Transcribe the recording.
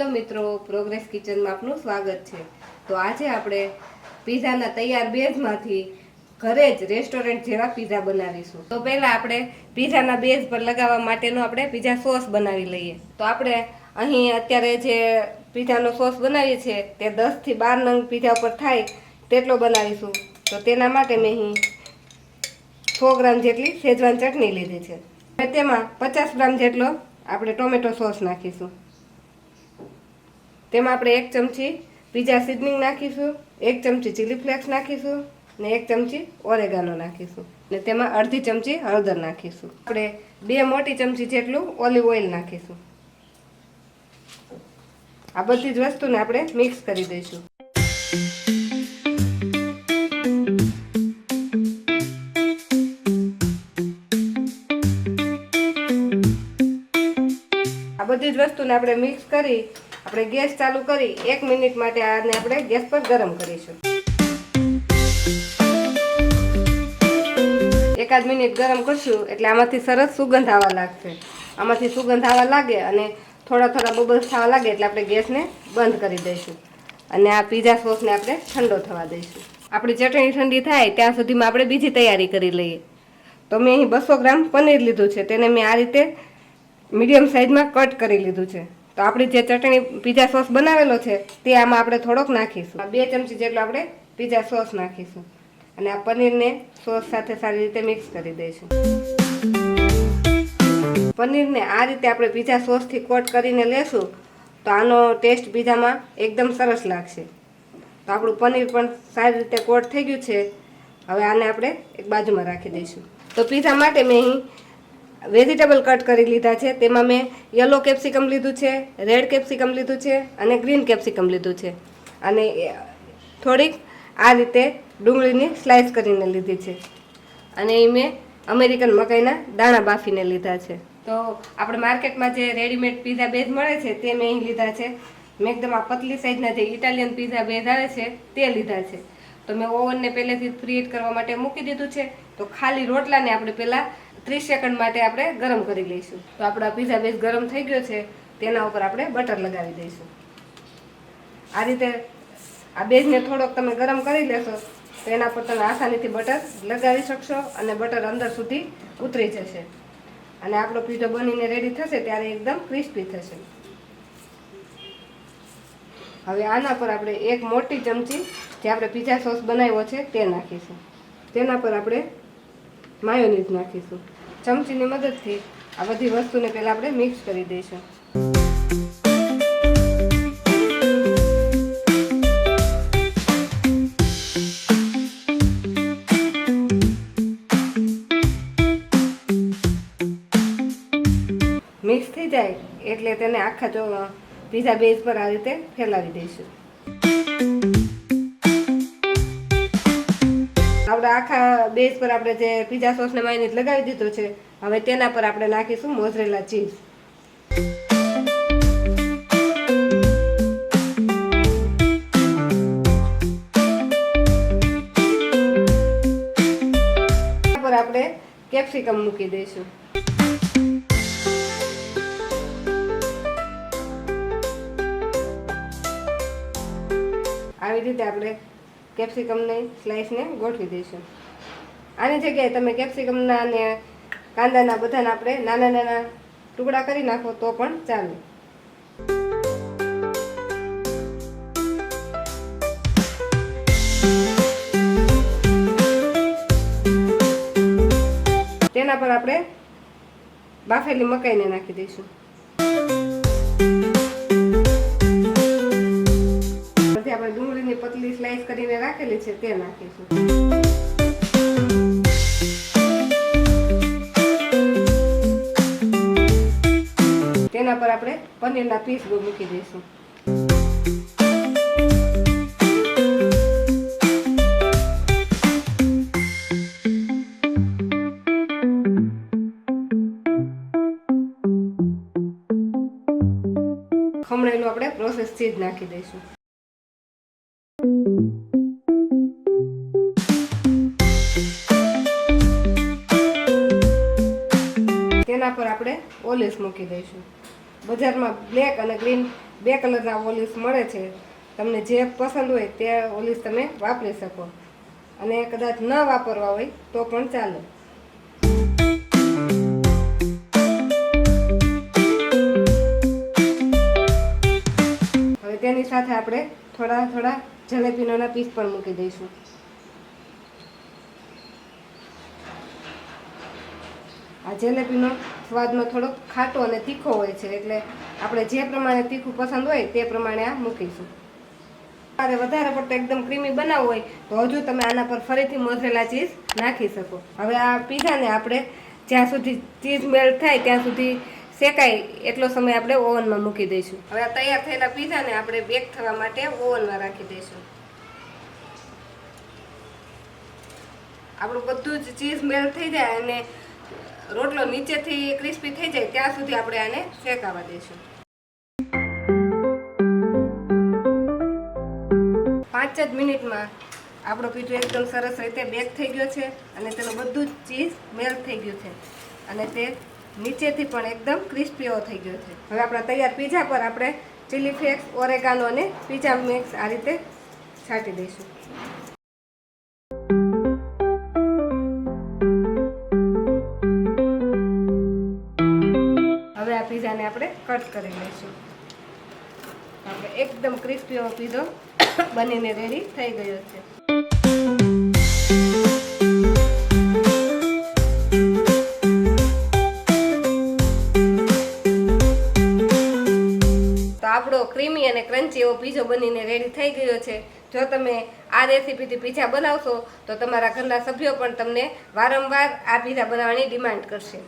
Hello મિત્રો, progress કિચનમાં આપનું સ્વાગત છે। તો આજે આપણે પીઝાના તૈયાર બેઝમાંથી ઘરે જ રેસ્ટોરન્ટ જેવા પીઝા બનાવીશું। તો પહેલા આપણે પીઝાના બેઝ પર લગાવવા માટેનો આપણે પીઝા સોસ બનાવી લઈએ। તો આપણે અહીં અત્યારે જે પીઝાનો સોસ બનાવીએ છીએ તે 10 થી 12 નંગ પીઝા ઉપર થાય તેટલો બનાવીશું। તો તેના માટે મેં અહીં 100 ગ્રામ જેટલી શેઝવાન ચટણી લીધી છે અને તેમાં 50 ગ્રામ જેટલો આપણે ટોમેટો સોસ નાખીશું। તેમાં આપણે 1 ચમચી પીઝા સીઝનિંગ નાખીશું, 1 ચમચી ચીલી ફ્લેક્સ નાખીશું અને 1 ચમચી ઓરેગાનો નાખીશું અને તેમાં અડધી ચમચી હળદર નાખીશું। આપણે 2 મોટી ચમચી જેટલું ઓલિવ ઓઇલ નાખીશું। આ બધી જ વસ્તુને આપણે મિક્સ કરી દઈશું। આ બધી જ વસ્તુને આપણે મિક્સ કરી આપણે ગેસ ચાલુ કરી 1 મિનિટ માટે આને આપણે ગેસ પર ગરમ કરીશું। 1 મિનિટ ગરમ કરશું એટલે આમાંથી સરસ સુગંધ આવવા લાગશે। આમાંથી સુગંધ આવવા લાગે અને થોડા થોડા બબલ્સ થવા લાગે એટલે આપણે ગેસને બંધ કરી દઈશું અને આ પીઝા સોસને આપણે ઠંડો થવા દઈશું। આપણી ચટણી ઠંડી થાય ત્યાં સુધીમાં આપણે બીજી તૈયારી કરી લઈએ। તો મેં અહીં 200 ગ્રામ પનીર લીધું છે, તેને મેં આ રીતે મીડિયમ સાઇઝમાં કટ કરી લીધું છે। તો આપણી જે ચટણી પીઝા સોસ બનાવેલો છે તે આમાં આપણે થોડોક નાખીશું। 2 ચમચી જેટલો આપણે પીઝા સોસ નાખીશું અને આ પનીરને સોસ સાથે સારી રીતે મિક્સ કરી દઈશું। પનીરને આ રીતે આપણે પીઝા સોસથી કોટ કરીને લેશું તો આનો ટેસ્ટ પીઝામાં એકદમ સરસ લાગશે। તો આપણું પનીર પણ સારી રીતે કોટ થઈ ગયું છે। હવે આને આપણે એક બાજુમાં રાખી દઈશું। તો પીઝા માટે મેં અહીં વેજીટેબલ કટ કરી લીધા છે। તેમાં મેં યલો કેપ્સિકમ લીધું છે, રેડ કેપ્સિકમ લીધું છે અને ગ્રીન કેપ્સિકમ લીધું છે અને થોડીક આ રીતે ડુંગળીની સ્લાઇસ કરીને લીધી છે અને એ મેં અમેરિકન મકાઈના દાણા બાફીને લીધા છે। તો આપણે માર્કેટમાં જે રેડીમેડ પીઝા બેઝ મળે છે તે મેં અહીં લીધા છે। મેં એકદમ આ પતલી સાઇઝના જે ઇટાલિયન પીઝા બેઝ આવે છે તે લીધા છે। તો મેં ઓવનને પહેલેથી પ્રીહીટ કરવા માટે મૂકી દીધું છે। તો ખાલી રોટલાને આપણે પહેલાં 30 સેકન્ડ માટે આપણે ગરમ કરી લઈશું। તો આપણા પીઝા બેઝ ગરમ થઈ ગયો છે, તેના ઉપર આપણે બટર લગાવી દઈશું। આ રીતે આ બેઝને થોડોક તમે ગરમ કરી લેશો તો એના પર તમે આસાનીથી બટર લગાવી શકશો અને બટર અંદર સુધી ઉતરી જશે અને આપણો પીઝો બનીને રેડી થશે ત્યારે એકદમ ક્રિસ્પી થશે। હવે આના પર આપણે 1 મોટી ચમચી જે આપણે પીઝા સોસ બનાવ્યો છે તે નાખીશું। તેના પર આપણે માયોનીઝ નાખીશું। ચમચીની મદદથી આ બધી વસ્તુને પહેલાં આપણે મિક્સ કરી દઈશું। મિક્સ થઈ જાય એટલે તેને આખા પીઝા બેઝ પર આ રીતે ફેલાવી દઈશું। આપણે આખા બેઝ પર આપણે જે પીઝા સોસને માયોનીઝ લગાવી દીધો છે, હવે તેના પર આપણે નાખીશું મોઝરેલા ચીઝ। પર આપણે કેપ્સિકમ મૂકી દઈશું। આવી રીતે આપણે કેપ્સિકમની સ્લાઇસને ગોઠવી દઈશું। આની જગ્યાએ તમે કેપ્સિકમના અને કાંદાના બધાના આપણે નાના નાના ટુકડા કરી નાખો તો પણ ચાલે। તેના પર આપણે બાફેલી મકાઈને નાખી દઈશું। આપણે ડુંગળીની પતલી સ્લાઇસ કરીને રાખેલી છે તે નાખીશું। તેના પર આપણે પનીરના પીસ મૂકી દઈશું। ખમણેલું આપણે પ્રોસેસ ચીઝ નાખી દઈશું। તેના પર આપણે ઓલિવ્સ મૂકી દઈશું। બજારમાં બ્લેક અને ગ્રીન બે કલરના ઓલિવ્સ મળે છે. તમને જે પસંદ હોય તે ઓલિવ્સ તમે વાપરી શકો, અને કદાચ ન વાપરવા હોય તો પણ ચાલે. હવે તેની સાથે આપણે થોડા જલેબીના પીસ પણ મૂકી દઈશું. આ જલેબીનો સ્વાદમાં થોડોક ખાટો અને તીખો હોય છે, એટલે આપણે જે પ્રમાણે તીખું પસંદ હોય તે પ્રમાણે આ મૂકીશું. તમારે વધારે પડતો એકદમ ક્રીમી બનાવવું હોય તો હજુ તમે આના પર ફરીથી મોઝરેલા ચીઝ નાખી શકો. હવે આ પીઝાને આપણે જ્યાં સુધી ચીઝ મેલ્ટ થાય ત્યાં સુધી શેકાય એટલો સમય આપણે ઓવનમાં મૂકી દઈશું. હવે આ તૈયાર થયેલા પીઝાને આપણે બેક થવા માટે ઓવનમાં રાખી દઈશું. આપણું બધું જ ચીઝ મેલ્ટ થઈ જાય અને રોટલો નીચેથી ક્રિસ્પી થઈ જાય ત્યાં સુધી આપણે આને શેકાવા દઈશું. 5 જ મિનિટમાં આપણો પીઝો એકદમ સરસ રીતે બેક થઈ ગયો છે અને તેનું બધું જ ચીઝ મેલ્ટ થઈ ગયું છે અને તે નીચેથી પણ એકદમ ક્રિસ્પી થઈ ગયો છે. હવે આપણા તૈયાર પીઝા પર આપણે ચીલી ફ્લેક્સ, ઓરેગાનો અને પીઝા મિક્સ આ રીતે છાંટી દઈશું. હવે આ પીઝાને આપણે કટ કરી લઈશું. આપણે એકદમ ક્રિસ્પી એવો પીઝો બનીને રેડી થઈ ગયો છે. તો આપણો ક્રીમી અને ક્રન્ચી એવો પીઝો બનીને રેડી થઈ ગયો છે. જો તમે આ રેસીપીથી પીઝા બનાવશો તો તમારા ઘરના સભ્યો પણ તમને વારંવાર આ પીઝા બનાવવાની ડિમાન્ડ કરશે.